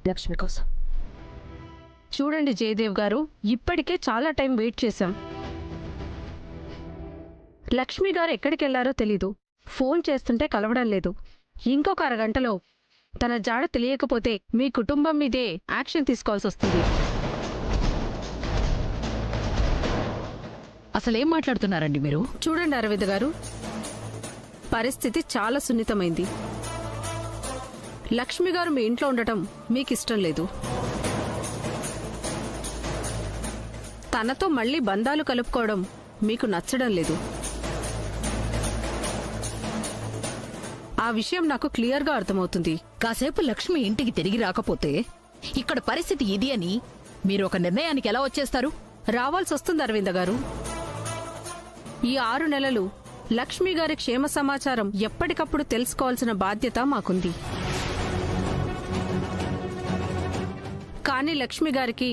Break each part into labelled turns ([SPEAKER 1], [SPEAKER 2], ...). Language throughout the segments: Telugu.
[SPEAKER 1] లక్ష్మి కోసం.
[SPEAKER 2] చూడండి జయదేవ్ గారు, ఇప్పటికే చాలా టైం వెయిట్ చేశాం. లక్ష్మి గారు ఎక్కడికి వెళ్లారో తెలీదు. ఫోన్ చేస్తుంటే కలవడం లేదు. ఇంకొక అరగంటలో తన జాడ తెలియకపోతే మీ కుటుంబం మీదే యాక్షన్ తీసుకోవాల్సి వస్తుంది.
[SPEAKER 1] అసలేం మాట్లాడుతున్నారండి మీరు?
[SPEAKER 2] చూడండి అరవింద్ గారు, పరిస్థితి చాలా సున్నితమైంది. లక్ష్మి గారు మీ ఇంట్లో ఉండటం మీకు ఇష్టం లేదు. తనతో మళ్ళీ బంధాలు కలుపుకోవడం మీకు నచ్చడం లేదు. ఆ విషయం నాకు క్లియర్గా అర్థమవుతుంది.
[SPEAKER 1] కాసేపు లక్ష్మి ఇంటికి తిరిగి రాకపోతే ఇక్కడ పరిస్థితి ఇది అని మీరు ఒక నిర్ణయానికి ఎలా వచ్చేస్తారు?
[SPEAKER 2] రావాల్సి వస్తుంది అరవింద గారు. ఈ 6 నెలలు లక్ష్మి గారి క్షేమ సమాచారం ఎప్పటికప్పుడు తెలుసుకోవాల్సిన బాధ్యత మాకుంది. కానీ లక్ష్మి గారికి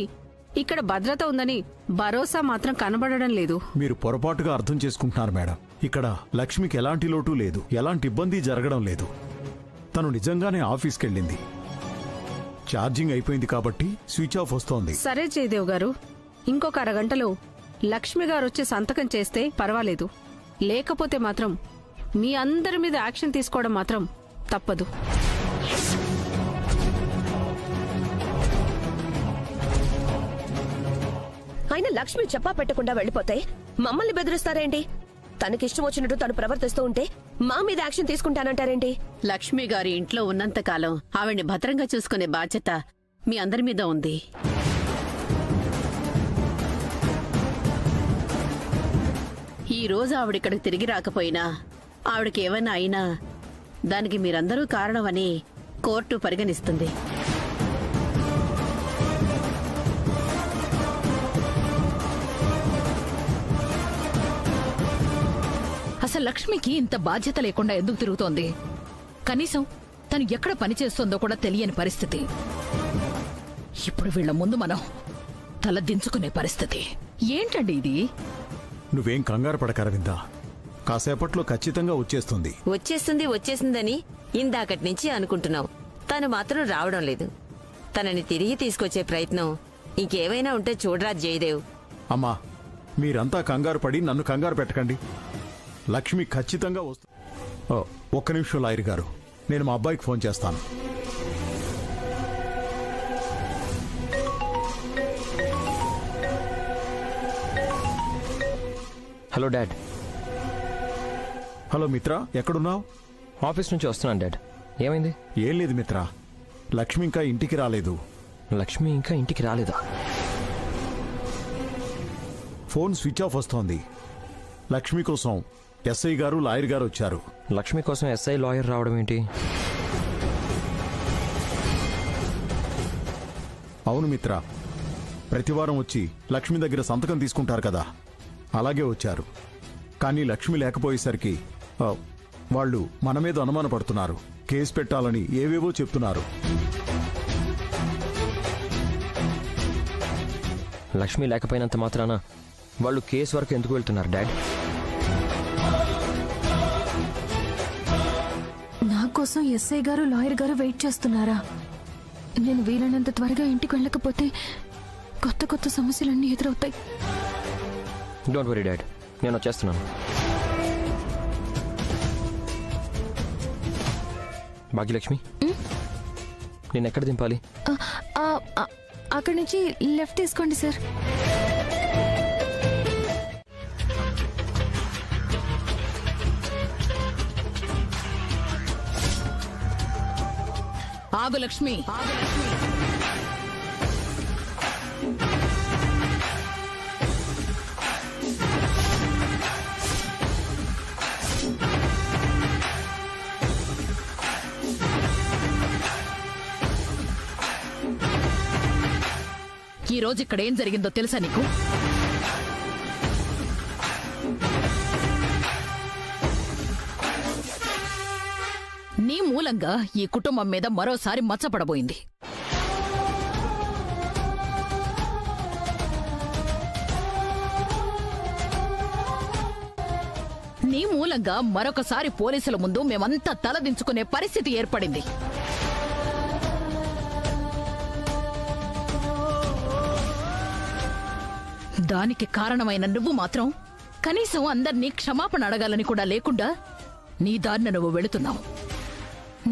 [SPEAKER 2] ఇక్కడ భద్రత ఉందని భరోసా మాత్రం కనబడడం లేదు.
[SPEAKER 3] మీరు పొరపాటుగా అర్థం చేసుకుంటున్నారు మేడం. ఇక్కడ లక్ష్మికి ఎలాంటి లోటు లేదు, ఎలాంటి ఇబ్బంది జరగడం లేదు. తను నిజంగానే ఆఫీస్కెళ్ళింది. ఛార్జింగ్ అయిపోయింది కాబట్టి స్విచ్ ఆఫ్ వస్తోంది.
[SPEAKER 2] సరే జయదేవ్ గారు, ఇంకొక అరగంటలో లక్ష్మి గారు వచ్చి సంతకం చేస్తే పర్వాలేదు. లేకపోతే మాత్రం మీ అందరి మీద యాక్షన్ తీసుకోవడం మాత్రం తప్పదు.
[SPEAKER 4] అయినా లక్ష్మి చెప్పా పెట్టకుండా వెళ్ళిపోతే మమ్మల్ని బెదిరిస్తారేంటి? తనకిష్టం వచ్చినట్టు తను ప్రవర్తిస్తూ ఉంటే మా మీద యాక్షన్ తీసుకుంటానంటారేంటి?
[SPEAKER 5] లక్ష్మి గారి ఇంట్లో ఉన్నంతకాలం ఆవిడ్ని భద్రంగా చూసుకునే బాధ్యత మీ అందరి మీద ఉంది. ఈ రోజు ఆవిడిక్కడికి తిరిగి రాకపోయినా, ఆవిడకి ఏమైనా అయినా దానికి మీరందరూ కారణమని కోర్టు పరిగణిస్తుంది.
[SPEAKER 1] అసలు లక్ష్మికి ఇంత బాధ్యత లేకుండా ఎందుకు తిరుగుతోంది? కనీసం తను ఎక్కడ పనిచేస్తోందో కూడా తెలియని పరిస్థితి. ఇప్పుడు వీళ్ల ముందు మనం తల దించుకునే పరిస్థితి. ఏంటండి ఇది?
[SPEAKER 3] నువ్వేం కంగారు పడక అరవిందా, కాసేపట్లో ఖచ్చితంగా వచ్చేస్తుంది.
[SPEAKER 6] వచ్చేసిందని ఇందాకటి నుంచి అనుకుంటున్నావు. తను మాత్రం రావడం లేదు. తనని తిరిగి తీసుకొచ్చే ప్రయత్నం ఇంకేమైనా ఉంటే చూడరా జయదేవ్.
[SPEAKER 3] అమ్మా, మీరంతా కంగారు పడి నన్ను కంగారు పెట్టకండి. లక్ష్మి ఖచ్చితంగా వస్తుంది. ఒక్క నిమిషం లాయర్ గారు, నేను మా అబ్బాయికి ఫోన్ చేస్తాను.
[SPEAKER 7] Hello dad.
[SPEAKER 3] హలో మిత్ర, ఎక్కడున్నావు?
[SPEAKER 7] ఆఫీస్ నుంచి వస్తున్నాను డాడ్. ఏమైంది?
[SPEAKER 3] ఏం లేదు మిత్ర, లక్ష్మి ఇంకా ఇంటికి రాలేదు.
[SPEAKER 7] లక్ష్మి ఇంకా ఇంటికి రాలేదా?
[SPEAKER 3] ఫోన్ స్విచ్ ఆఫ్ వస్తోంది. లక్ష్మి కోసం ఎస్ఐ గారు లాయర్ గారు వచ్చారు.
[SPEAKER 7] లక్ష్మి కోసం ఎస్ఐ లాయర్ రావడం ఏంటి?
[SPEAKER 3] అవును మిత్ర, ప్రతివారం వచ్చి లక్ష్మి దగ్గర సంతకం తీసుకుంటారు కదా, అలాగే వచ్చారు. కానీ లక్ష్మి లేకపోయేసరికి వాళ్ళు మన మీద అనుమానపడుతున్నారు. కేసు పెట్టాలని ఏవేవో చెప్తున్నారు.
[SPEAKER 7] లక్ష్మి లేకపోయినంత మాత్రాన వాళ్ళు కేసు వరకు ఎందుకు వెళ్తున్నారు డాడ్?
[SPEAKER 8] నా కోసం ఎస్ఐ గారు లాయర్ గారు వెయిట్ చేస్తున్నారా? నేను వీలైనంత త్వరగా ఇంటికి వెళ్ళకపోతే కొత్త కొత్త సమస్యలన్నీ ఎదురవుతాయి.
[SPEAKER 7] డోంట్ వరీ డాడ్, నేను వచ్చేస్తున్నాను. భాగ్యలక్ష్మి, నేను ఎక్కడ దింపాలి?
[SPEAKER 8] అక్కడి నుంచి లెఫ్ట్ తీసుకోండి సార్.
[SPEAKER 1] ఆగు లక్ష్మి. ఈ రోజు ఇక్కడ ఏం జరిగిందో తెలుసా నీకు? నీ మూలంగా ఈ కుటుంబం మీద మరోసారి మచ్చపడబోయింది. నీ మూలంగా మరొకసారి పోలీసుల ముందు మేమంతా తలదించుకునే పరిస్థితి ఏర్పడింది. దానికి కారణమైన నువ్వు మాత్రం కనీసం అందర్నీ క్షమాపణ అడగాలని కూడా లేకుండా నీ దారిన నువ్వు వెళుతున్నావు.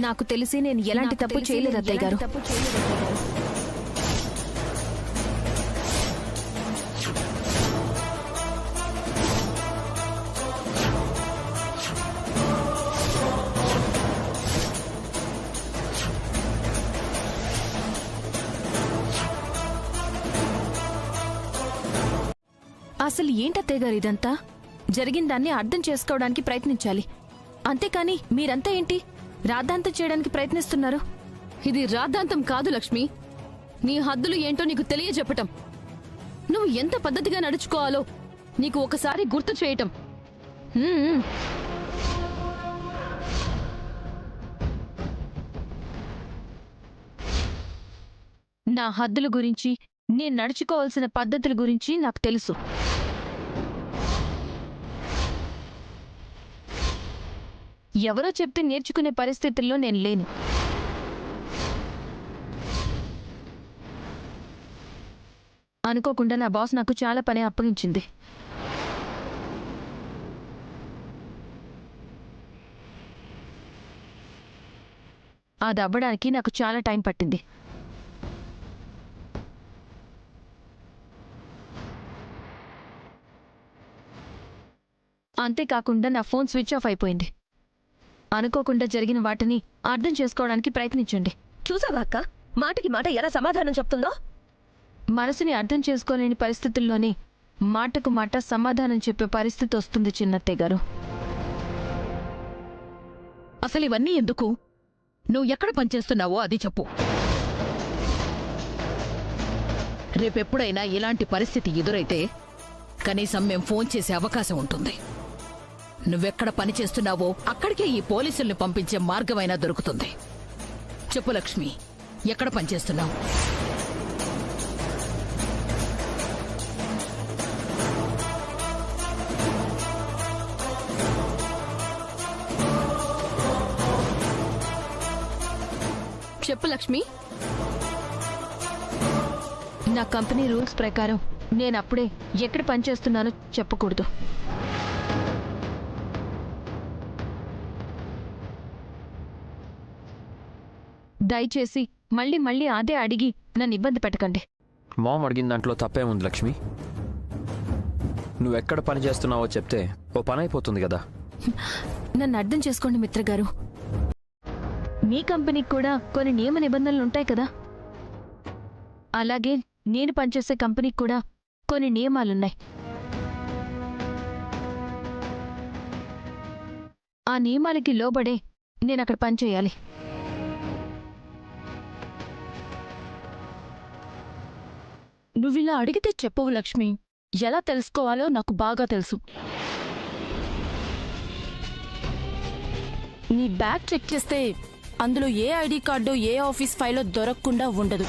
[SPEAKER 8] నాకు తెలిసి నేను ఎలాంటి తప్పు చేయలేదు అత్తయ్య గారు. అసలు ఏంటత్తయ్య గారు ఇదంతా? జరిగిన దాన్ని అర్థం చేసుకోవడానికి ప్రయత్నించాలి, అంతేకాని మీరంతా ఏంటి రాద్ధాంతం చేయడానికి ప్రయత్నిస్తున్నారు?
[SPEAKER 2] ఇది రాద్ధాంతం కాదు లక్ష్మి. నీ హద్దులు ఏంటో నీకు తెలియజెప్పటం, నువ్వు ఎంత పద్ధతిగా నడుచుకోవాలో నీకు ఒకసారి గుర్తు చేయటం.
[SPEAKER 8] నా హద్దుల గురించి, నేను నడుచుకోవాల్సిన పద్ధతుల గురించి నాకు తెలుసు. ఎవరో చెప్తే నేర్చుకునే పరిస్థితుల్లో నేను లేను. అనుకోకుండా నా బాస్ నాకు చాలా పని అప్పగించింది. అది అవ్వడానికి నాకు చాలా టైం పట్టింది. అంతేకాకుండా నా ఫోన్ స్విచ్ ఆఫ్ అయిపోయింది. అనుకోకుండా జరిగిన వాటిని అర్థం చేసుకోవడానికి ప్రయత్నించండి.
[SPEAKER 4] చూసావా అక్క, మాటకి మాట ఎలా సమాధానం చెప్తుందో?
[SPEAKER 8] మనసుని అర్థం చేసుకోలేని పరిస్థితుల్లోనే మాటకు మాట సమాధానం చెప్పే పరిస్థితి వస్తుంది చిన్నత్తయ్య గారు.
[SPEAKER 1] అసలు ఇవన్నీ ఎందుకు? నువ్వు ఎక్కడ పనిచేస్తున్నావో అది చెప్పు. రేపెప్పుడైనా ఇలాంటి పరిస్థితి ఎదురైతే కనీసం మేం ఫోన్ చేసే అవకాశం ఉంటుంది. నువ్వెక్కడ పని చేస్తున్నావో అక్కడికే ఈ పోలీసుల్ని పంపించే మార్గమైనా దొరుకుతుంది. చెప్పు లక్ష్మి, ఎక్కడ పనిచేస్తున్నావు?
[SPEAKER 2] చెప్పు లక్ష్మి.
[SPEAKER 8] నా కంపెనీ రూల్స్ ప్రకారం నేను అప్పుడే ఎక్కడ పనిచేస్తున్నానో చెప్పకూడదు. దయచేసి మళ్ళీ మళ్ళీ అదే అడిగి నన్ను ఇబ్బంది పెట్టకండి.
[SPEAKER 7] మామ్ అడిగిన దాంట్లో తప్పేముంది లక్ష్మి? నువ్వెక్కడ పని చేస్తున్నావో చెప్తే ఓ పని అయిపోతుంది కదా.
[SPEAKER 8] నన్ను అర్థం చేసుకోండి మిత్రగారు. మీ కంపెనీకి కూడా కొన్ని నియమ నిబంధనలు ఉంటాయి కదా. అలాగే నేను పనిచేసే కంపెనీకి కూడా కొన్ని నియమాలున్నాయి. ఆ నియమాలకి లోబడే నేను అక్కడ పనిచేయాలి.
[SPEAKER 2] నువ్విలా అడిగితే చెప్పవు లక్ష్మి. ఎలా తెలుసుకోవాలో నాకు బాగా తెలుసు. నీ బ్యాగ్ చెక్ చేస్తే అందులో ఏ ఐడి కార్డో ఏ ఆఫీస్ ఫైలో దొరకకుండా ఉండదు.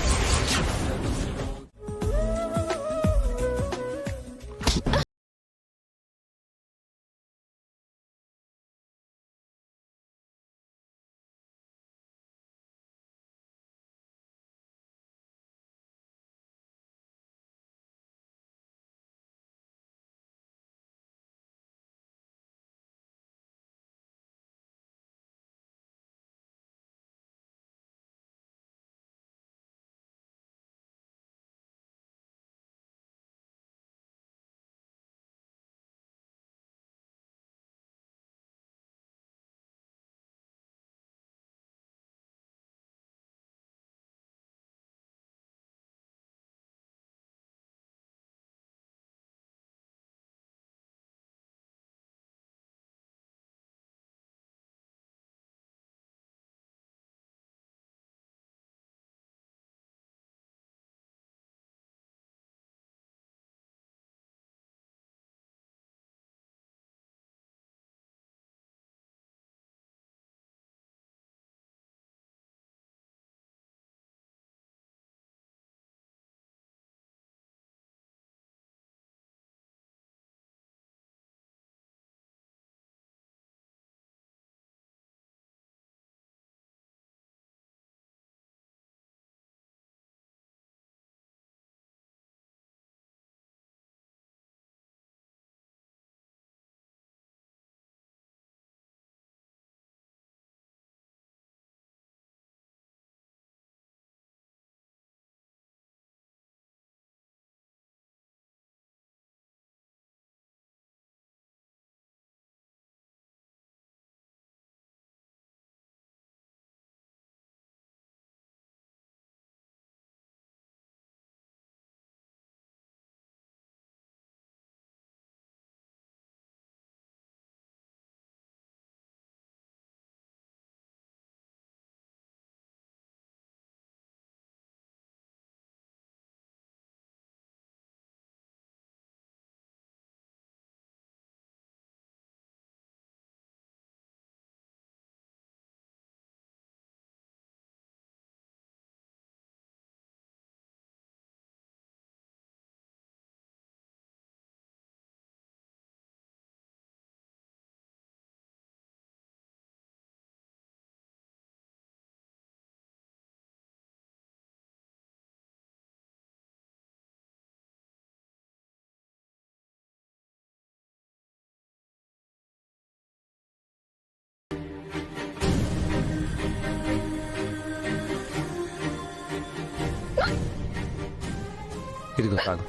[SPEAKER 7] ఇదిగో తాగు.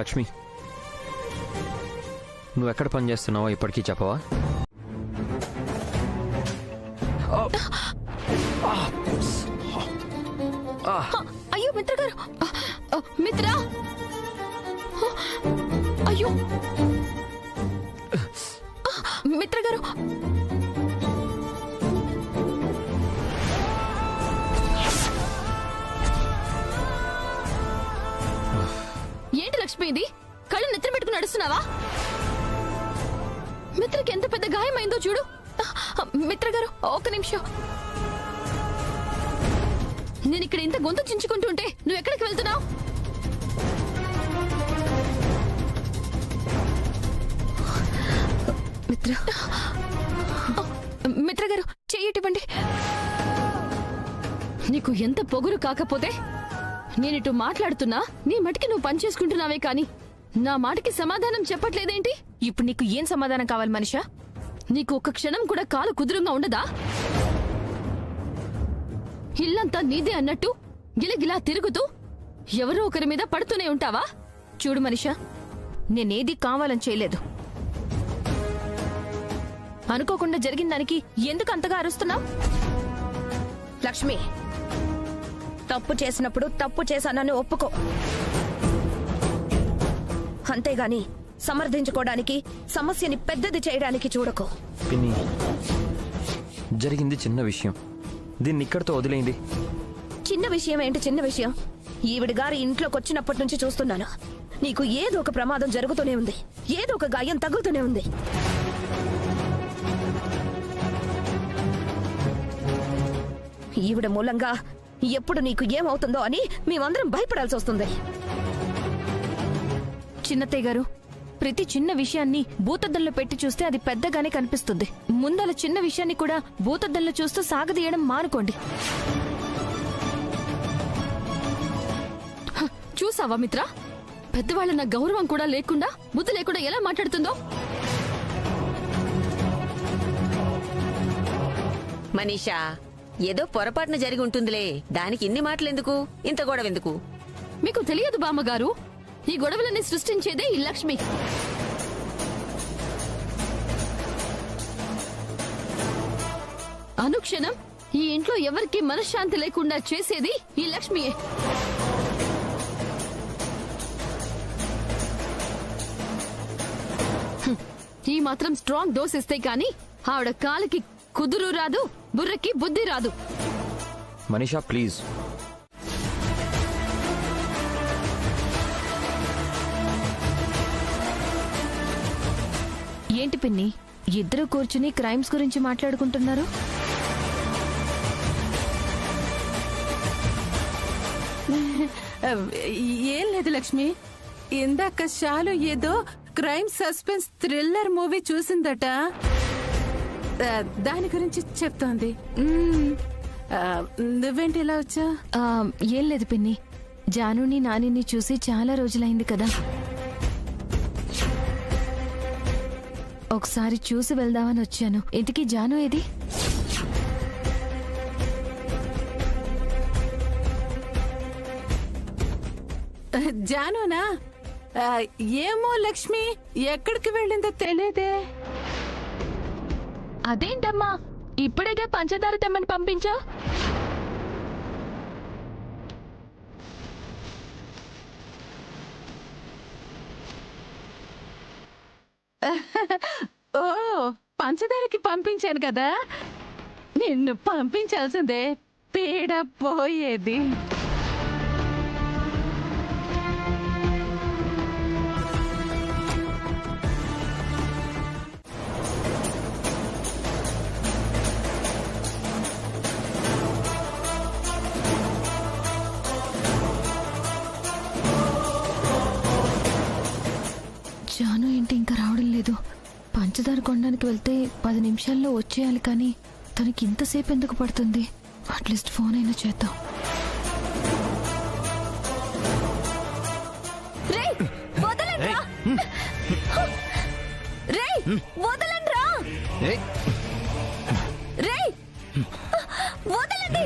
[SPEAKER 7] లక్ష్మి, నువ్వు ఎక్కడ పని చేస్తున్నావో ఇప్పటికీ చెప్పవా?
[SPEAKER 8] అయ్యో మిత్ర గారు, మిత్ర, అయ్యో మిత్ర గారు, ఏంటి లక్ష్మి ఇది? కళ్ళు నెత్తిన పెట్టుకుని నడుస్తున్నావా? మిత్రకి ఎంత పెద్ద గాయమైందో చూడు. మిత్ర గారు ఒక్క నిమిషం. నేను ఇక్కడ ఇంత గొంతు చించుకుంటుంటే నువ్వు ఎక్కడికి వెళ్తున్నావు? మిత్ర, మిత్ర గారు చెయ్యటివ్వండి. నీకు ఎంత పొగురు కాకపోతే నేనిటు మాట్లాడుతున్నా నీ మటికి నువ్వు పని చేసుకుంటున్నావే కాని నా మాటకి సమాధానం చెప్పట్లేదేంటి? ఇప్పుడు నీకు ఏం సమాధానం కావాలి మనిషా? నీకు ఒక్క క్షణం కూడా కాలు కుదురుగా ఉండదా? ఇల్లంతా నీదే అన్నట్టు గిలగిలా తిరుగుతూ ఎవరో ఒకరి మీద పడుతూనే ఉంటావా? చూడు మనిషా, నేనేది కావాలని చేయలేదు. అనుకోకుండా జరిగిన దానికి ఎందుకు అంతగా అరుస్తున్నావు?
[SPEAKER 4] లక్ష్మి, తప్పు చేసినప్పుడు తప్పు చేశానని ఒప్పుకో. అంతేగాని సమర్థించుకోవడానికి, సమస్యని పెద్దది చేయడానికి చూడకో.
[SPEAKER 7] పిన్ని, జరిగింది చిన్న విషయం, దీన్ని ఇక్కడితో వదిలేయండి.
[SPEAKER 4] చిన్న విషయం ఏంటి? చిన్న విషయం ఈవిడ గారి ఇంట్లోకి వచ్చినప్పటి నుంచి చూస్తున్నాను. నీకు ఏదో ఒక ప్రమాదం జరుగుతూనే ఉంది, ఏదో ఒక గాయం తగులుతూనే ఉంది. ఈవిడ మూలంగా ఎప్పుడు నీకు ఏమవుతుందో అని మేమందరం భయపడాల్సి వస్తుంది.
[SPEAKER 8] చిన్నత్తయ్య గారు, ప్రతి చిన్న విషయాన్ని భూతద్దంలో పెట్టి చూస్తే అది పెద్దగానే కనిపిస్తుంది. ముందల చిన్న విషయాన్ని కూడా భూతద్దంలో చూస్తూ సాగదీయడం మానుకోండి. చూసావా మిత్ర, పెద్దవాళ్ళ గౌరవం కూడా లేకుండా, బుద్ధి లేకుండా ఎలా మాట్లాడుతుందో?
[SPEAKER 6] మనీషా, ఏదో పొరపాటున జరిగి ఉంటుందిలే, దానికి ఇన్ని మాటలెందుకు, ఇంత గొడవ ఎందుకు?
[SPEAKER 8] మీకు తెలియదు బామ్మగారు, ఈ గొడవలన్నీ సృష్టించేదే ఈ లక్ష్మి. అనుక్షణం ఈ ఇంట్లో ఎవరికి మనశ్శాంతి లేకుండా చేసేది ఈ లక్ష్మియే. ఈ మాత్రం స్ట్రాంగ్ డోస్ ఇస్తే కానీ ఆవిడ కాలికి కుదురు రాదు, బుర్రకి బుద్ధి రాదు.
[SPEAKER 7] మనీషా ప్లీజ్.
[SPEAKER 8] ఏంటి పిన్ని, ఇద్దరు కూర్చుని క్రైమ్స్ గురించి మాట్లాడుకుంటున్నారు?
[SPEAKER 2] ఏం లేదు లక్ష్మి, ఇందాక శాలు ఏదో క్రైమ్ సస్పెన్స్ థ్రిల్లర్ మూవీ చూసిందట, దాని గురించి చెప్తోంది. నువ్వేంటి ఇలా వచ్చా?
[SPEAKER 8] ఏం లేదు పిన్ని, జానుని నానిని చూసి చాలా రోజులైంది కదా, ఒకసారి చూసి వెళ్దామని వచ్చాను. ఇంతకీ జాను ఏది?
[SPEAKER 2] జానునా? ఏమో లక్ష్మి, ఎక్కడికి వెళ్ళిందో తెలియదే.
[SPEAKER 8] అదేంటమ్మా, ఇప్పుడేగా పంచదార తెమ్మని పంపించా?
[SPEAKER 2] ఓ, పంచదారకి పంపించాను కదా, నిన్ను పంపించాల్సిందే, పీడ పోయేది.
[SPEAKER 8] జాను ఏంటి ఇంకా రావడం లేదు? పంచదార కొనడానికి వెళ్తే 10 నిమిషాల్లో వచ్చేయాలి, కానీ తనకి ఇంతసేపు ఎందుకు పడుతుంది? అట్లీస్ట్ ఫోన్ అయినా చేద్దాం.
[SPEAKER 9] వదలండ్రా! రేయ్ వదలండ్రా! రేయ్ వదలండి!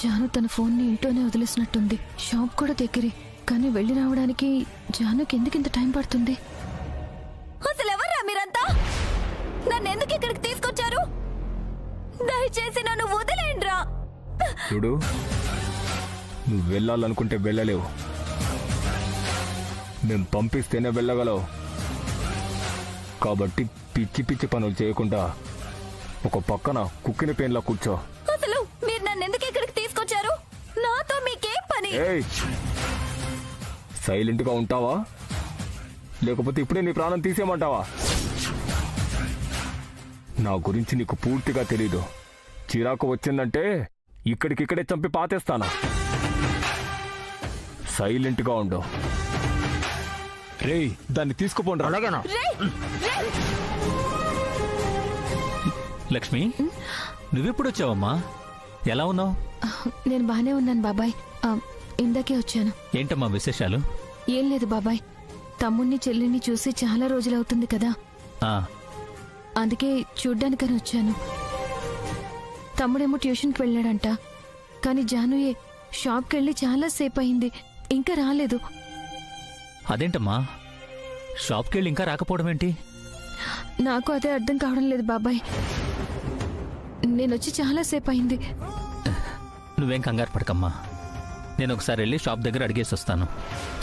[SPEAKER 8] జాను తన ఫోన్ ని ఇంట్లోనే వదిలేసినట్టుంది. షాప్ కూడా దగ్గరే, కానీ వెళ్ళి రావడానికి జానుకి ఎందుకింత టైం పడుతుంది?
[SPEAKER 9] అసలు ఎవర్రా మీరంతా? నన్ను ఎందుకు ఇక్కడికి తీసుకొచ్చారు? దయచేసి నన్ను వదిలేండ్రా!
[SPEAKER 7] చూడు, నువ్వు వెళ్ళాలనుకుంటే వెళ్ళలేవు. మేం పంపిస్తేనే వెళ్ళగలవు. కాబట్టి పిచ్చి పిచ్చి పనులు చేయకుండా ఒక పక్కన కుక్కిన పెయిన్లా కూర్చో.
[SPEAKER 9] అసలు మీరు నన్ను ఎందుకు ఇక్కడికి తీసుకొచ్చారు? నాతో మీకేం పని?
[SPEAKER 7] ఏయ్, సైలెంట్గా ఉంటావా లేకపోతే ఇప్పుడే నీ ప్రాణం తీసేయమంటావా? నా గురించి నీకు పూర్తిగా తెలీదు. చిరాకు వచ్చిందంటే ఇక్కడికిక్కడే చంపి పాతేస్తాను. సైలెంట్గా ఉండు.
[SPEAKER 3] రేయ్, దాన్ని తీసుకుపోండి.
[SPEAKER 7] అలాగేనా?
[SPEAKER 10] లక్ష్మి, నువ్వెప్పుడు వచ్చావమ్మా? ఎలా ఉన్నావు?
[SPEAKER 8] నేను బానే ఉన్నాను బాబాయ్. ఇందాకే వచ్చాను.
[SPEAKER 10] ఏంటమ్మా విశేషాలు?
[SPEAKER 8] ఏం లేదు బాబాయ్, తమ్ముణ్ణి చెల్లిని చూసి చాలా రోజులవుతుంది కదా, అందుకే చూడ్డానికని వచ్చాను. తమ్ముడేమో ట్యూషన్కి వెళ్ళాడంట, కానీ జానుయే షాప్కి వెళ్ళి చాలా సేపు అయింది, ఇంకా రాలేదు.
[SPEAKER 10] అదేంటమ్మా, షాప్కి వెళ్ళి ఇంకా రాకపోవడం ఏంటి?
[SPEAKER 8] నాకు అదే అర్థం కావడం లేదు బాబాయ్. నేనొచ్చి చాలా సేపు అయింది.
[SPEAKER 10] నువ్వేం కంగారు పడకమ్మా, నేను ఒకసారి వెళ్ళి షాప్ దగ్గర అడిగేసి వస్తాను,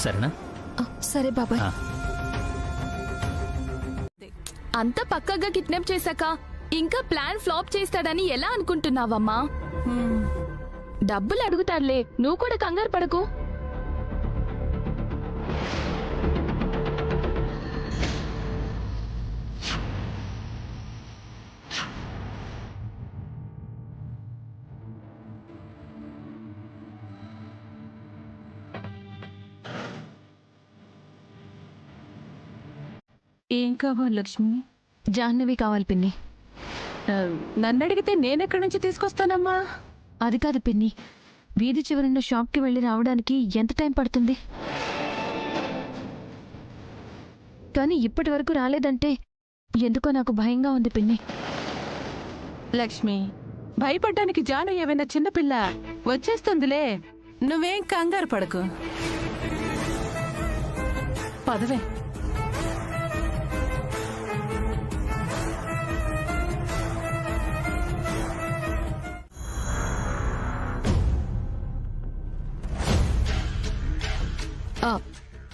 [SPEAKER 10] సరేనా?
[SPEAKER 8] సరే బాబాయ్.
[SPEAKER 11] అంత పక్కగా కిడ్నాప్ చేశాక ఇంకా ప్లాన్ ఫ్లాప్ చేస్తాడని ఎలా అనుకుంటున్నావమ్మా? డబ్బులు అడుగుతాడులే, నువ్వు కూడా కంగారు పడకు.
[SPEAKER 2] ఏం కావాలి లక్ష్మి?
[SPEAKER 8] జాహ్నవి కావాలి పిన్ని.
[SPEAKER 2] నన్ను అడిగితే నేనెక్కడి నుంచి తీసుకొస్తానమ్మా?
[SPEAKER 8] అది కాదు పిన్ని, వీధి చివరన్న షాప్కి వెళ్ళి రావడానికి ఎంత టైం పడుతుంది? కానీ ఇప్పటి వరకు రాలేదంటే ఎందుకో నాకు భయంగా ఉంది పిన్ని.
[SPEAKER 2] లక్ష్మి, భయపడ్డానికి జాను ఏమైనా చిన్నపిల్ల? వచ్చేస్తుందిలే, నువ్వేం కంగారు పడకు. పదవే.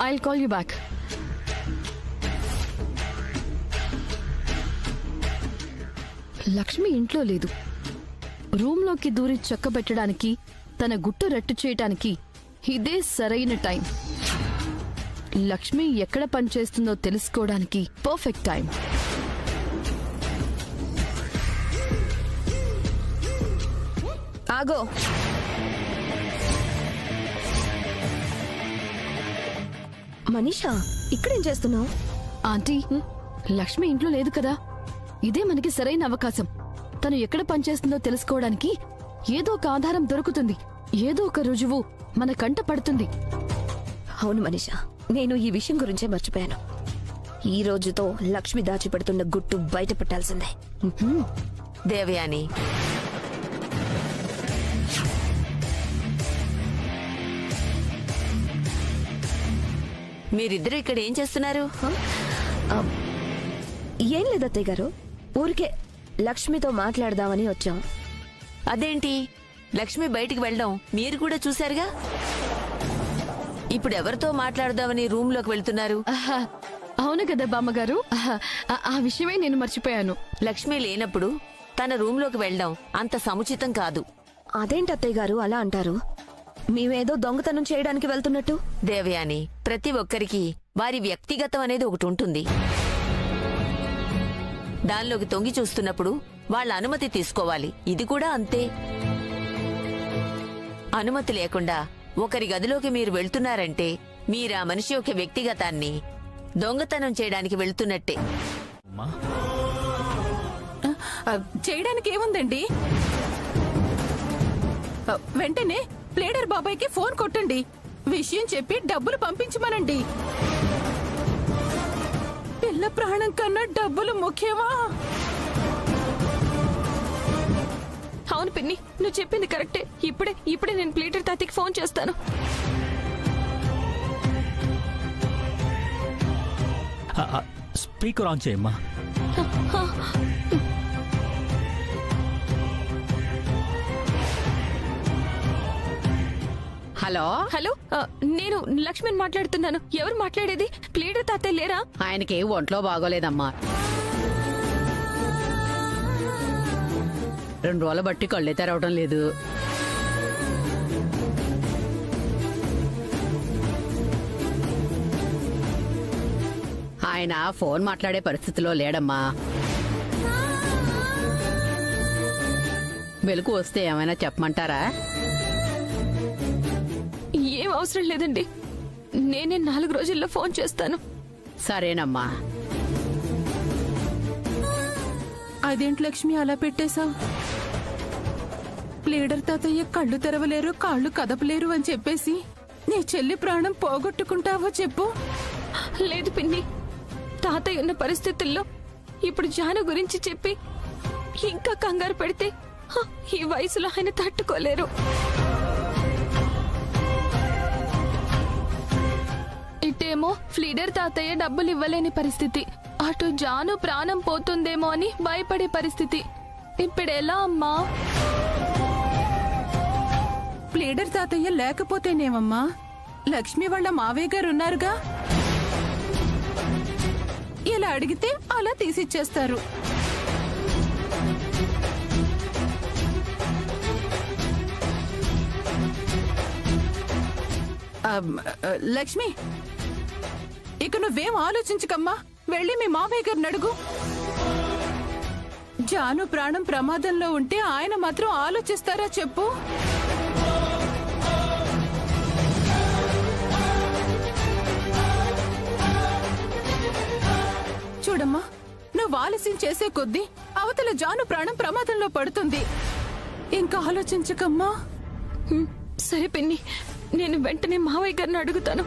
[SPEAKER 8] I'll call you back. Lakshmi ఇంట్లో లేదు. రూమ్లోకి దూరి చక్కబెట్టడానికి, తన గుట్టు రట్టు చేయటానికి ఇదే సరైన టైం. లక్ష్మి ఎక్కడ పనిచేస్తుందో తెలుసుకోవడానికి పర్ఫెక్ట్ టైం.
[SPEAKER 4] ఆగో. మనీషా, ఇక్కడేం చేస్తున్నావు?
[SPEAKER 8] ఆంటీ, లక్ష్మి ఇంట్లో లేదు కదా, ఇదే మనకి సరైన అవకాశం. తను ఎక్కడ పనిచేస్తుందో తెలుసుకోవడానికి ఏదో ఒక ఆధారం దొరుకుతుంది, ఏదో ఒక రుజువు మన కంట పడుతుంది.
[SPEAKER 4] అవును మనీషా, నేను ఈ విషయం గురించే మర్చిపోయాను. ఈ రోజుతో లక్ష్మి దాచిపెడుతున్న గుట్టు బయట పెట్టాల్సిందే.
[SPEAKER 6] దేవయాని, మీరిద్దరు ఇక్కడ ఏం చేస్తున్నారు?
[SPEAKER 4] ఏం లేదు అత్తయ్య గారు, ఊరికే లక్ష్మితో మాట్లాడదామని వచ్చాం.
[SPEAKER 6] అదేంటి, లక్ష్మి బయటికి వెళ్ళడం మీరు కూడా చూశారుగా. ఇప్పుడు ఎవరితో మాట్లాడదామని రూమ్ లోకి వెళ్తున్నారు?
[SPEAKER 8] అవును కదా బామ్మగారు, ఆ విషయమే నేను మర్చిపోయాను.
[SPEAKER 6] లక్ష్మి లేనప్పుడు తన రూమ్ లోకి వెళ్ళడం అంత సముచితం కాదు.
[SPEAKER 4] అదేంటి అత్తయ్య గారు అలా అంటారు? మేమేదో దొంగతనం చేయడానికి వెళ్తున్నట్టు.
[SPEAKER 6] దేవయాని, ప్రతి ఒక్కరికి వారి వ్యక్తిగతం అనేది ఒకటి ఉంటుంది. దానిలోకి తొంగి చూస్తున్నప్పుడు వాళ్ళ అనుమతి తీసుకోవాలి. ఇది కూడా అంతే. అనుమతి లేకుండా ఒకరి గదిలోకి మీరు వెళ్తున్నారంటే మీరా మనిషి యొక్క వ్యక్తిగతాన్ని దొంగతనం చేయడానికి వెళ్తున్నట్టే.
[SPEAKER 12] చేయడానికి ఏముందండి? వెంటనే ప్లేడర్ బాబాయ్కి ఫోన్ కొట్టండి, విషయం చెప్పి డబ్బులు పంపించమనండి. పిల్ల ప్రాణం కన్నా డబ్బులు ముఖ్యమా?
[SPEAKER 8] అవును పిన్ని, నువ్వు చెప్పింది కరెక్టే. ఇప్పుడే నేను ప్లేటర్ తాతయ్యకి ఫోన్ చేస్తాను.
[SPEAKER 10] స్పీకర్ ఆన్ చేయమ్మా.
[SPEAKER 5] హలో
[SPEAKER 8] హలో, నేను లక్ష్మణ్ మాట్లాడుతున్నాను. ఎవరు మాట్లాడేది? ప్లేటర్ తాతయ్య లేరా?
[SPEAKER 5] ఆయనకి ఒంట్లో బాగోలేదమ్మా. 2 రోజుల బట్టి కళ్ళే తెరవడం లేదు. ఆయన ఫోన్ మాట్లాడే పరిస్థితిలో లేడమ్మా. వెలుగు వస్తే ఏమైనా చెప్పమంటారా?
[SPEAKER 8] ఏం అవసరం లేదండి, నేనే 4 రోజుల్లో ఫోన్ చేస్తాను.
[SPEAKER 5] సరేనమ్మా.
[SPEAKER 12] అదేంటి లక్ష్మి అలా పెట్టేశావు? ప్లేడర్ తాతయ్య కళ్ళు తెరవలేరు, కాళ్ళు కదపలేరు అని చెప్పేసి నీ చెల్లి ప్రాణం పోగొట్టుకుంటావో చెప్పు.
[SPEAKER 8] లేదు పిన్ని, తాతయ్య ఉన్న పరిస్థితుల్లో ఇప్పుడు జాను గురించి చెప్పి ఇంకా కంగారు పెడితే ఈ వయసులో ఆయన తట్టుకోలేరు. ఇటేమో ఫ్లీడర్ తాతయ్య డబ్బులు ఇవ్వలేని పరిస్థితి, అటు జాను ప్రాణం పోతుందేమో అని భయపడే పరిస్థితి. ఇప్పుడెలా అమ్మా?
[SPEAKER 12] ప్లేడర్ తాతయ్య లేకపోతేనేమమ్మా, లక్ష్మి వాళ్ళ మావయ్య గారు ఉన్నారుగా. ఇలా అడిగితే అలా తీసిచ్చేస్తారు. లక్ష్మి, ఇక నువ్వేం ఆలోచించకమ్మా, వెళ్ళి మీ మావయ్య గారిని అడుగు. జాను ప్రాణం ప్రమాదంలో ఉంటే ఆయన మాత్రం ఆలోచిస్తారా చెప్పు? చూడమ్మా, నువ్వు ఆలస్యం చేసే కొద్దీ అవతల జాను ప్రాణం ప్రమాదంలో పడుతుంది. ఇంకా ఆలోచించకమ్మా.
[SPEAKER 8] సరే పిన్ని, నేను వెంటనే మావయ్య గారిని అడుగుతాను.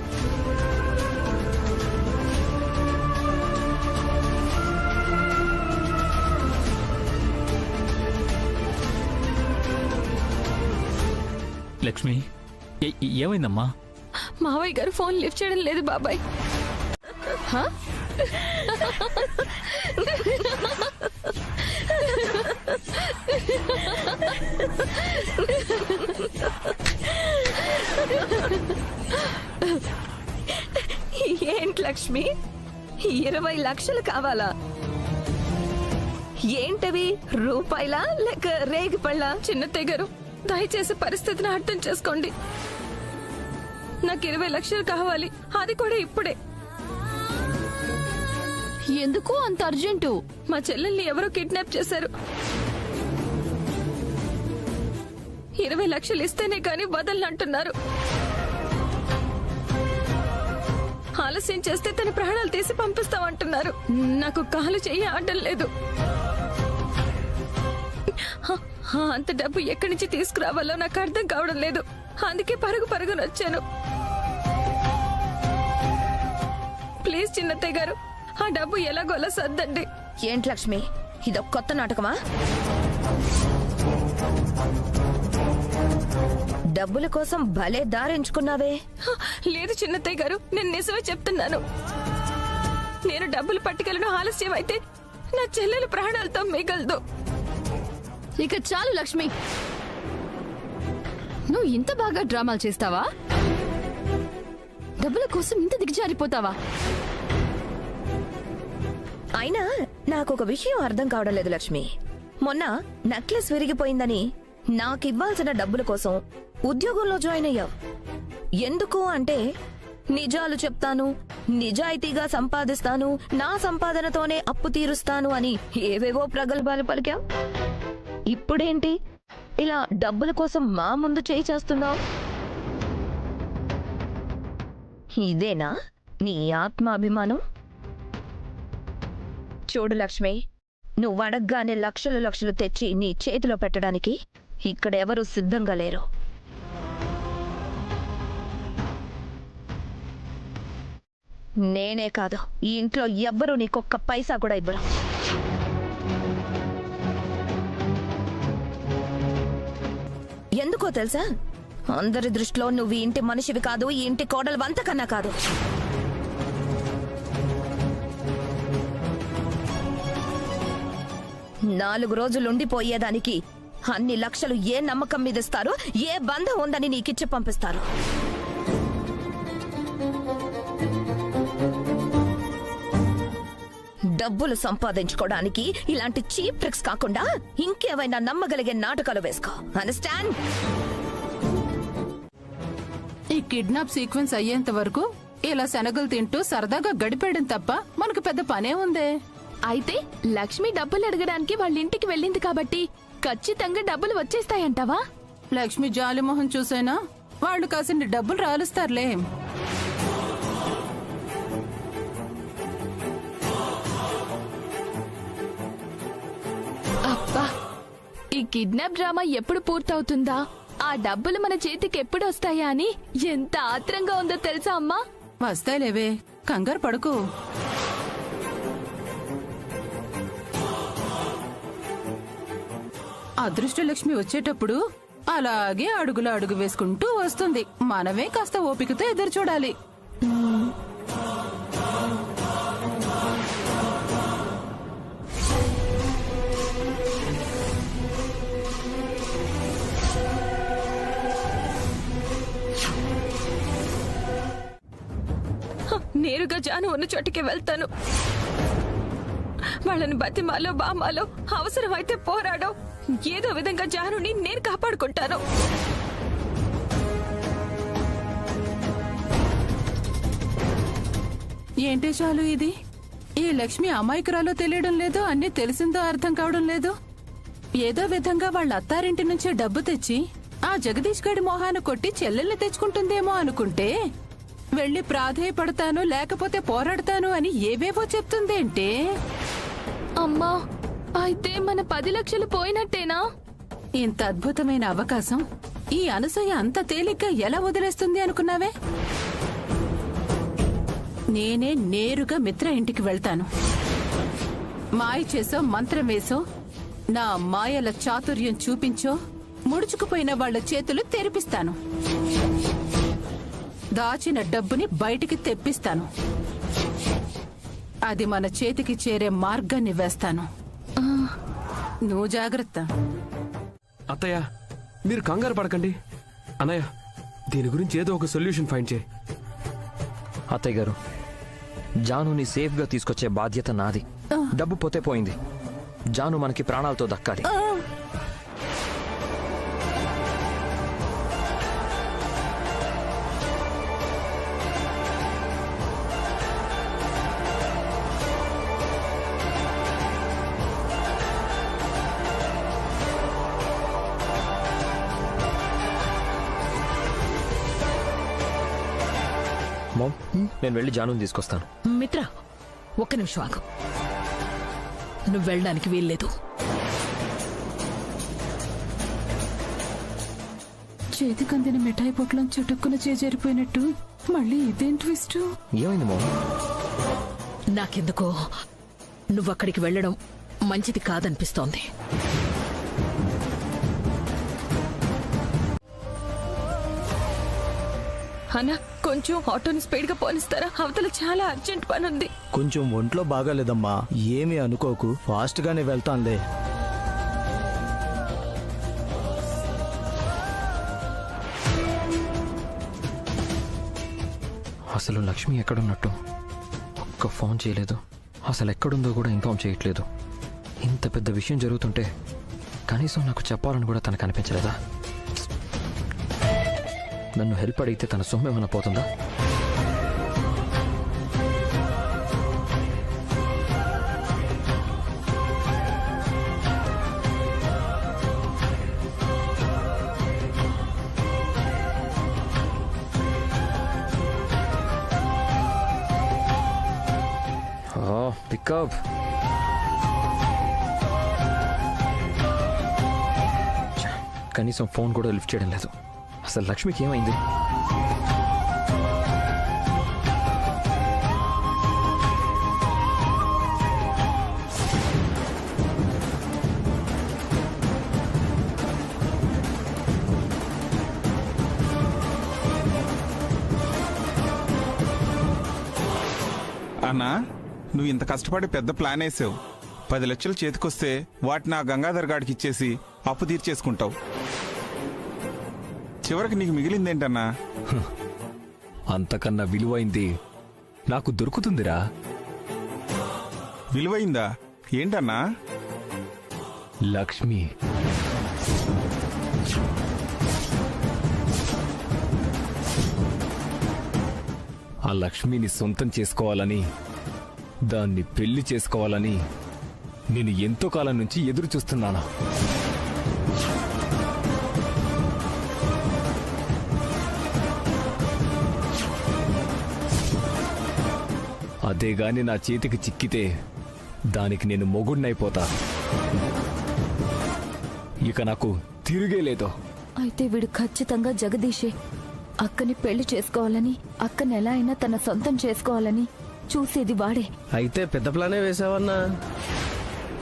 [SPEAKER 10] లక్ష్మి, ఏమైందమ్మా?
[SPEAKER 8] మావయ్య గారు ఫోన్ లిఫ్ట్ చేయడం లేదు బాబాయ్.
[SPEAKER 4] ఏంటి లక్ష్మి, 20 లక్షలు కావాలా? ఏంటవి, రూపాయలా లేక రేగి పళ్ళ?
[SPEAKER 8] చిన్నత్తయ్య గారు, దయచేసి పరిస్థితిని అర్థం చేసుకోండి. నాకు 20 లక్షలు కావాలి, అది కూడా ఇప్పుడే.
[SPEAKER 11] ఎందుకు అంత అర్జెంటు?
[SPEAKER 8] మా చెల్లెల్ని ఎవరో కిడ్నాప్ చేశారు. 20 లక్షలు ఇస్తేనే కానీ వదలనంటున్నారు. ఆలస్యం చేస్తే తన ప్రాణాలు తీసి పంపిస్తామంటున్నారు. నాకు కాలు చెయ్యి ఆడడం లేదు. అంత డబ్బు ఎక్కడి నుంచి తీసుకురావాలో నాకు అర్థం కావడం లేదు. అందుకే పరుగున వచ్చాను. ప్లీజ్ చిన్నత్తయ్య గారు, ఆ డబ్బు ఎలాగోలా సర్దండి.
[SPEAKER 4] ఏంటి లక్ష్మి, ఇదొక కొత్త నాటకమా? డబ్బుల కోసం భలే దారించుకున్నావే.
[SPEAKER 8] లేదు చిన్నత్తయ్య గారు, నేను నిజమే చెప్తున్నాను. నేను డబ్బులు పట్టుకెళ్ళడం ఆలస్యం అయితే నా చెల్లెలు ప్రాణాలతో మిగలదు.
[SPEAKER 11] ఇక చాలు లక్ష్మి, నువ్వు ఇంత బాగా డ్రామాలు చేస్తావా? డబ్బుల కోసం ఇంత దిగజారిపోతావా?
[SPEAKER 4] అయినా నాకొక విషయం అర్థం కావడం లేదు లక్ష్మి. మొన్న నెక్లెస్ విరిగిపోయిందని నాకివ్వాల్సిన డబ్బుల కోసం ఉద్యోగంలో జాయిన్ అయ్యావు. ఎందుకు అంటే, నిజాలు చెప్తాను, నిజాయితీగా సంపాదిస్తాను, నా సంపాదనతోనే అప్పు తీరుస్తాను అని ఏవేవో ప్రగల్భాలు పలికావు. ఇప్పుడేంటి ఇలా డబ్బుల కోసం మా ముందు చేయి చేస్తున్నావు? ఇదేనా నీ ఆత్మాభిమానం? చూడు లక్ష్మి, నువ్వు అడగ్గానే లక్షలు లక్షలు తెచ్చి నీ చేతిలో పెట్టడానికి ఇక్కడెవరూ సిద్ధంగా లేరు. నేనే కాదు, ఈ ఇంట్లో ఎవ్వరూ నీకొక్క పైసా కూడా ఇవ్వరు. ఎందుకో తెలుసా? అందరి దృష్టిలో నువ్వు ఈ ఇంటి మనిషివి కాదు, ఈ ఇంటి కోడలు అంతకన్నా కాదు. నాలుగు రోజులుండిపోయేదానికి అన్ని లక్షలు ఏ నమ్మకం మీద ఇస్తారు, ఏ బంధం ఉందని నీకిచ్చి పంపిస్తారు. డబ్బులు సంపాదించుకోవడానికి ఇలాంటి చీప్ ట్రిక్స్ కాకుండా ఇంకేమైనా నమ్మగలిగే నాటకాలు వేసుకో. అండర్స్టాండ్?
[SPEAKER 12] ఈ కిడ్నాప్ సీక్వెన్స్ అయ్యేంత వరకు ఇలా శనగలు తింటూ సరదాగా గడిపేయడం తప్ప మనకు పెద్ద పనే ఉందే.
[SPEAKER 11] అయితే లక్ష్మి డబ్బులు అడగడానికి వాళ్ళ ఇంటికి వెళ్ళింది కాబట్టి ఖచ్చితంగా డబ్బులు వచ్చేస్తాయంటావా?
[SPEAKER 12] లక్ష్మి జాలిమోహం చూసైనా వాళ్ళు కాసిన డబ్బులు రాలుస్తారులే.
[SPEAKER 11] అబ్బా, ఈ కిడ్నాప్ డ్రామా ఎప్పుడు పూర్తవుతుందా, ఆ డబ్బులు మన చేతికి ఎప్పుడు వస్తాయా అని ఎంత ఆత్రంగా ఉందో తెలుసా అమ్మా?
[SPEAKER 12] వస్తాయిలేవే, కంగారు పడుకో. అదృష్టలక్ష్మి వచ్చేటప్పుడు అలాగే అడుగులు అడుగు వేసుకుంటూ వస్తుంది. మనమే కాస్త ఓపికతో ఎదురు చూడాలి.
[SPEAKER 11] నేరుగా జాను ఉన్న చోటికి వెళ్తాను. వాళ్ళని బతిమాలో బామాలో అవసరమైతే పోరాడో ఏదో విధంగా జానుని నేను కాపాడుకుంటాను.
[SPEAKER 12] ఏంటే చాలు ఇది? ఈ లక్ష్మి అమాయకురాలో తెలియడం లేదు, అన్నీ తెలిసిందో అర్థం కావడం లేదు. ఏదో విధంగా వాళ్ళ అత్తారింటి నుంచే డబ్బు తెచ్చి ఆ జగదీష్ గడి మొహాన కొట్టి చెల్లెల్ని తెచ్చుకుంటుందేమో అనుకుంటే వెళ్లి ప్రాధేయపడతాను లేకపోతే పోరాడతాను అని ఏవేవో చెప్తుందేంటే.
[SPEAKER 11] అమ్మా, అయితే మన 10 లక్షలు పోయినట్టేనా?
[SPEAKER 12] ఇంత అద్భుతమైన అవకాశం ఈ అనసూయ అంత తేలిగ్గా ఎలా వదిలేస్తుంది అనుకున్నావే? నేనే నేరుగా మిత్ర ఇంటికి వెళ్తాను. మాయ చేసో మంత్రం వేసో నా మాయల చాతుర్యం చూపించో ముడుచుకుపోయిన వాళ్ల చేతులు తెరిపిస్తాను. దాచిన డబ్బుని బయటికి తెప్పిస్తాను. అది మన చేతికి చేరే మార్గాన్ని వేస్తాను. నువ్వు జాగ్రత్త.
[SPEAKER 13] అత్తయ్య, మీరు కంగారు పడకండి. అన్నయ్య, దీని గురించి ఏదో ఒక సొల్యూషన్ ఫైండ్ చేయి.
[SPEAKER 14] అత్తయ్య గారు, జానుని సేఫ్గా తీసుకొచ్చే బాధ్యత నాది. డబ్బు పోతే పోయింది, జాను మనకి ప్రాణాలతో దక్కాలి. నేను వెళ్ళి జానుని తీసుకొస్తాను.
[SPEAKER 1] మిత్ర, ఒక్క నిమిషం ఆగు. నువ్వు వెళ్ళడానికి వీల్లేదు.
[SPEAKER 12] చేతికందిన మిఠాయి పొట్లం చుట్టుకున చేజరిపోయినట్టు మళ్ళీ ఇదేం ట్విస్ట్?
[SPEAKER 14] ఏమైంది మోమ్?
[SPEAKER 1] నాకెందుకో నువ్వక్కడికి వెళ్ళడం మంచిది కాదనిపిస్తోంది.
[SPEAKER 11] అన్నా, కొంచెం ఆటోని స్పీడ్ గా పోనిస్తారా? అవతల చాలా అర్జెంట్ పని ఉంది.
[SPEAKER 15] కొంచెం ఒంట్లో బాగాలేదమ్మా, ఏమీ అనుకోకు, ఫాస్ట్ గానే వెళ్తానులే.
[SPEAKER 14] అసలు లక్ష్మి ఎక్కడున్నట్టు? ఒక్క ఫోన్ చేయలేదు, అసలు ఎక్కడుందో కూడా ఇన్ఫార్మ్ చేయట్లేదు. ఇంత పెద్ద విషయం జరుగుతుంటే కనీసం నాకు చెప్పాలని కూడా తనకు అనిపించలేదా? నన్ను హెల్ప్ అడిగితే తన సొమ్మేమన్నా పోతుందా? పికప్. కనీసం ఫోన్ కూడా లిఫ్ట్ చేయడం లేదు. అసలు లక్ష్మికి ఏమైంది?
[SPEAKER 16] అన్నా, నువ్వు ఇంత కష్టపడి పెద్ద ప్లాన్ వేసావు. 10 లక్షలు చేతికొస్తే వాటిని ఆ గంగాధర్ గాడికి ఇచ్చేసి అప్పు తీర్చేసుకుంటావు. చివరికి నీకు మిగిలిందేంటన్నా?
[SPEAKER 7] అంతకన్నా విలువైంది నాకు దొరుకుతుందిరా.
[SPEAKER 16] విలువైందా? ఏంటన్నా?
[SPEAKER 7] లక్ష్మి. ఆ లక్ష్మిని సొంతం చేసుకోవాలని, దాన్ని పెళ్లి చేసుకోవాలని నేను ఎంతో కాలం నుంచి ఎదురు చూస్తున్నాను. అదే గాని నా చేతికి చిక్కితే దానికి నేను మొగుడినైపోతా. ఇక నాకు తిరిగే లేదు.
[SPEAKER 9] అయితే వీడు ఖచ్చితంగా జగదీషే. అక్కని పెళ్లి చేసుకోవాలని, అక్కని ఎలా అయినా తన సొంతం చేసుకోవాలని చూసేది వాడే.
[SPEAKER 15] అయితే పెద్ద ప్లానే వేసావన్నా?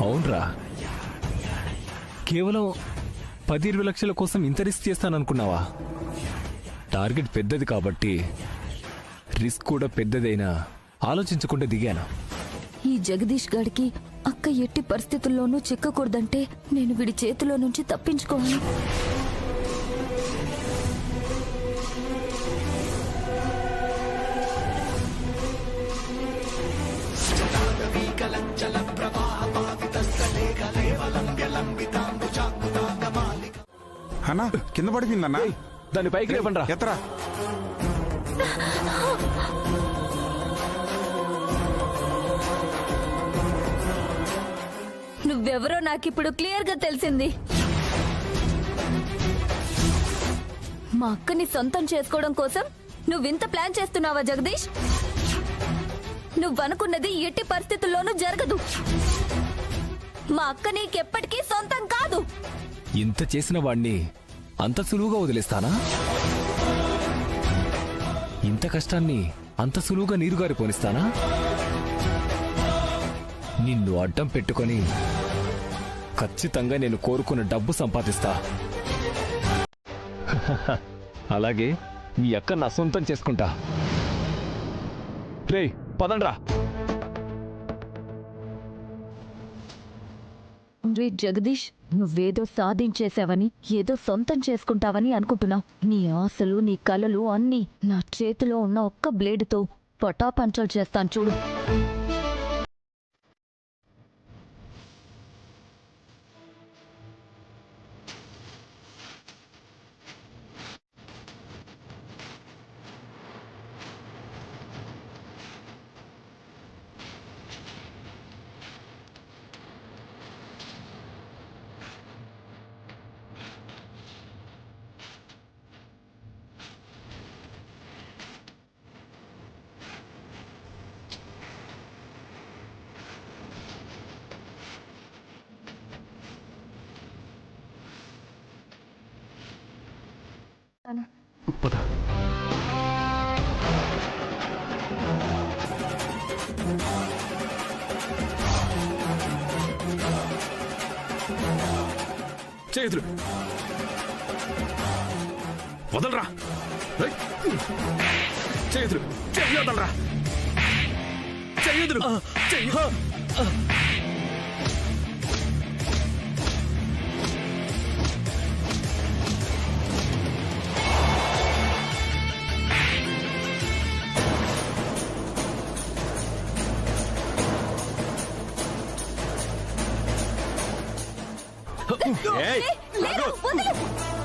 [SPEAKER 7] అవునరా, కేవలం 10-20 లక్షల కోసం ఇంత రిస్క్ చేస్తాననుకున్నావా? టార్గెట్ పెద్దది కాబట్టి రిస్క్ కూడా పెద్దదైనా ఆలోచించకుండా దిగాను.
[SPEAKER 9] ఈ జగదీష్ గాడికి అక్క ఎట్టి పరిస్థితుల్లోనూ చిక్కకూడదంటే నేను వీడి చేతిలో నుంచి తప్పించుకోవాలి.
[SPEAKER 16] అన్నా, కింద పడిపోయిందన్నా.
[SPEAKER 7] దాన్ని పైకి లేపండ్రా.
[SPEAKER 16] ఎత్తరా.
[SPEAKER 9] నువ్వెవరో నాకిప్పుడు క్లియర్ గా తెలిసింది. మా అక్కని సొంతం చేసుకోవడం కోసం నువ్వింత ప్లాన్ చేస్తున్నావా జగదీష్? నువ్వనుకున్నది ఎట్టి పరిస్థితుల్లోనూ జరగదు. మా అక్క నీకెప్పటికీ సొంతం కాదు.
[SPEAKER 7] ఇంత చేసిన వాణ్ణి అంత సులువుగా వదిలేస్తానా? ఇంత కష్టాన్ని అంత సులువుగా నీరుగారిపోనిస్తానా? నిన్ను అడ్డం పెట్టుకొని ఖచ్చితంగా నేను కోరుకున్న డబ్బు సంపాదిస్తా. అలాగే మీ అక్క నా సొంతం చేసుకుంటా. రేయ్, పదండ్రా.
[SPEAKER 9] రే జగదీష్, నువ్వేదో సాధించేశావని, ఏదో సొంతం చేసుకుంటావని అనుకుంటున్నావు. నీ ఆశలు, నీ కలలు అన్నీ నా చేతిలో ఉన్న ఒక్క బ్లేడుతో పటాపంచలు చేస్తాను చూడు.
[SPEAKER 13] చేతులు వదలరా. చేతులు చెయ్యొదలరా. చెయ్యొదులు.
[SPEAKER 9] వదలు.